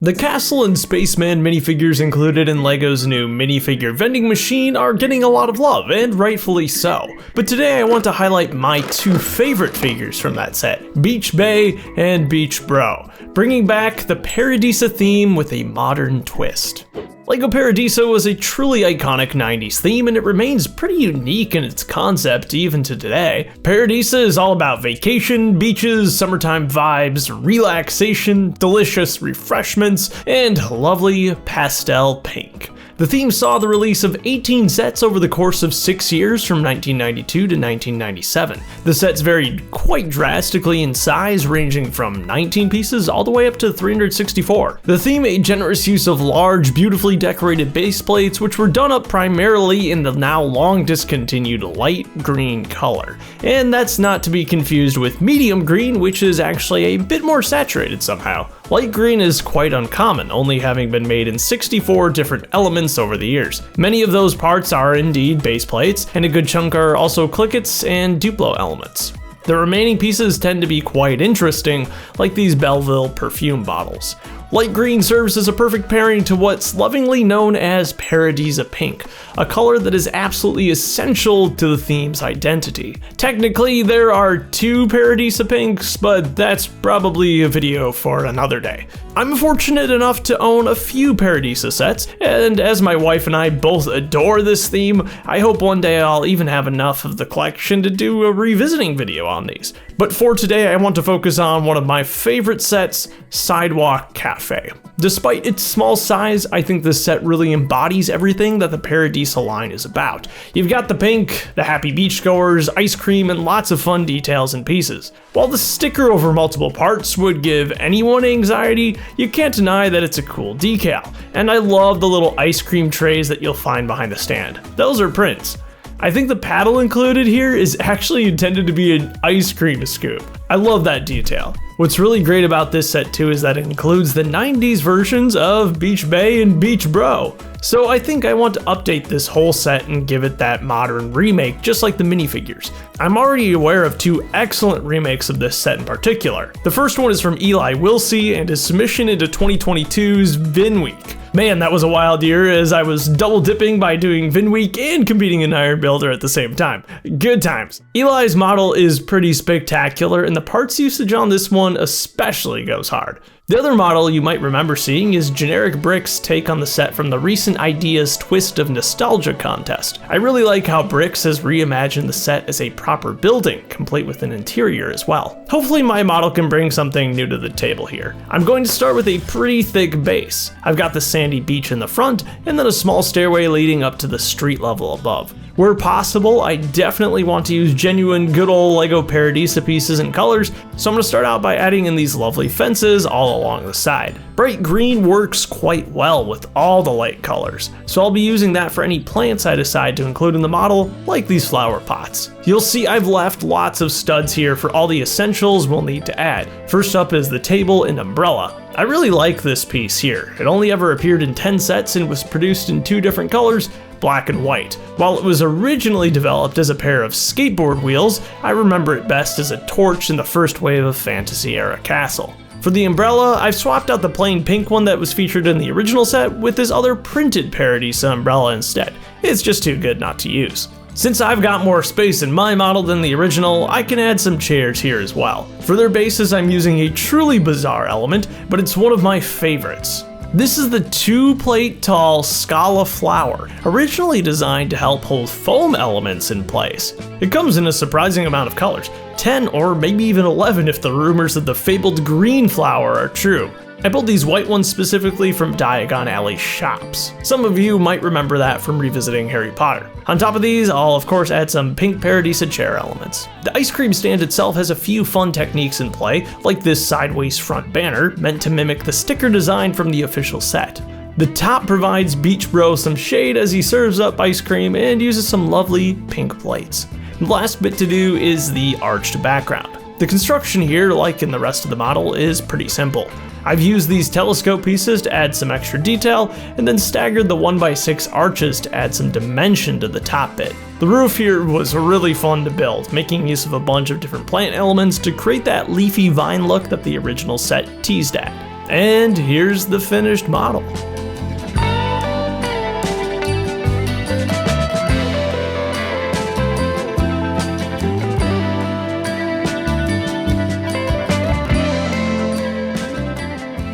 The Castle and Spaceman minifigures included in LEGO's new minifigure vending machine are getting a lot of love, and rightfully so. But today I want to highlight my two favorite figures from that set, Beach Bae and Beach Bro, bringing back the Paradisa theme with a modern twist. LEGO Paradisa was a truly iconic 90s theme, and it remains pretty unique in its concept even to today. Paradisa is all about vacation, beaches, summertime vibes, relaxation, delicious refreshments, and lovely pastel pink. The theme saw the release of 18 sets over the course of 6 years from 1992 to 1997. The sets varied quite drastically in size, ranging from 19 pieces all the way up to 364. The theme made generous use of large, beautifully decorated base plates, which were done up primarily in the now long discontinued light green color. And that's not to be confused with medium green, which is actually a bit more saturated somehow. Light green is quite uncommon, only having been made in 64 different elements over the years. Many of those parts are indeed base plates, and a good chunk are also clickets and Duplo elements. The remaining pieces tend to be quite interesting, like these Belleville perfume bottles. Light green serves as a perfect pairing to what's lovingly known as Paradisa pink, a color that is absolutely essential to the theme's identity. Technically, there are two Paradisa pinks, but that's probably a video for another day. I'm fortunate enough to own a few Paradisa sets, and as my wife and I both adore this theme, I hope one day I'll even have enough of the collection to do a revisiting video on these. But for today, I want to focus on one of my favorite sets, Sidewalk Cafe. Despite its small size, I think this set really embodies everything that the Paradisa line is about. You've got the pink, the happy beachgoers, ice cream, and lots of fun details and pieces. While the sticker over multiple parts would give anyone anxiety, you can't deny that it's a cool decal. And I love the little ice cream trays that you'll find behind the stand. Those are prints. I think the paddle included here is actually intended to be an ice cream scoop. I love that detail. What's really great about this set too is that it includes the 90s versions of Beach Bae and Beach Bro. So I think I want to update this whole set and give it that modern remake, just like the minifigures. I'm already aware of two excellent remakes of this set in particular. The first one is from Eli Wilsey and his submission into 2022's Vin Week. Man, that was a wild year, as I was double dipping by doing Vin Week and competing in Iron Builder at the same time. Good times. Eli's model is pretty spectacular, and the parts usage on this one especially goes hard. The other model you might remember seeing is Generic Brick's take on the set from the recent Ideas Twist of Nostalgia contest. I really like how Bricks has reimagined the set as a proper building, complete with an interior as well. Hopefully my model can bring something new to the table here. I'm going to start with a pretty thick base. I've got the sandy beach in the front, and then a small stairway leading up to the street level above. Where possible, I definitely want to use genuine good old LEGO Paradisa pieces and colors, so I'm going to start out by adding in these lovely fences all along the side. Bright green works quite well with all the light colors, so I'll be using that for any plants I decide to include in the model, like these flower pots. You'll see I've left lots of studs here for all the essentials we'll need to add. First up is the table and umbrella. I really like this piece here. It only ever appeared in 10 sets and was produced in 2 different colors, black and white. While it was originally developed as a pair of skateboard wheels, I remember it best as a torch in the first wave of Fantasy Era Castle. For the umbrella, I've swapped out the plain pink one that was featured in the original set with this other printed Paradisa umbrella instead. It's just too good not to use. Since I've got more space in my model than the original, I can add some chairs here as well. For their bases, I'm using a truly bizarre element, but it's one of my favorites. This is the 2-plate tall Scala flower, originally designed to help hold foam elements in place. It comes in a surprising amount of colors, 10 or maybe even 11 if the rumors of the fabled green flower are true. I pulled these white ones specifically from Diagon Alley shops. Some of you might remember that from revisiting Harry Potter. On top of these, I'll of course add some pink Paradisa chair elements. The ice cream stand itself has a few fun techniques in play, like this sideways front banner, meant to mimic the sticker design from the official set. The top provides Beach Bro some shade as he serves up ice cream and uses some lovely pink plates. The last bit to do is the arched background. The construction here, like in the rest of the model, is pretty simple. I've used these telescope pieces to add some extra detail, and then staggered the 1x6 arches to add some dimension to the top bit. The roof here was really fun to build, making use of a bunch of different plant elements to create that leafy vine look that the original set teased at. And here's the finished model.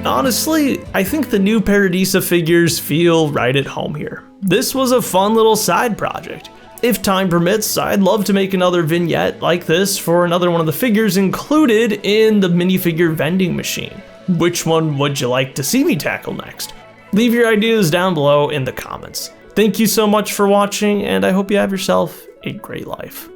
Honestly, I think the new Paradisa figures feel right at home here. This was a fun little side project. If time permits, I'd love to make another vignette like this for another one of the figures included in the minifigure vending machine. Which one would you like to see me tackle next? Leave your ideas down below in the comments. Thank you so much for watching, and I hope you have yourself a great life.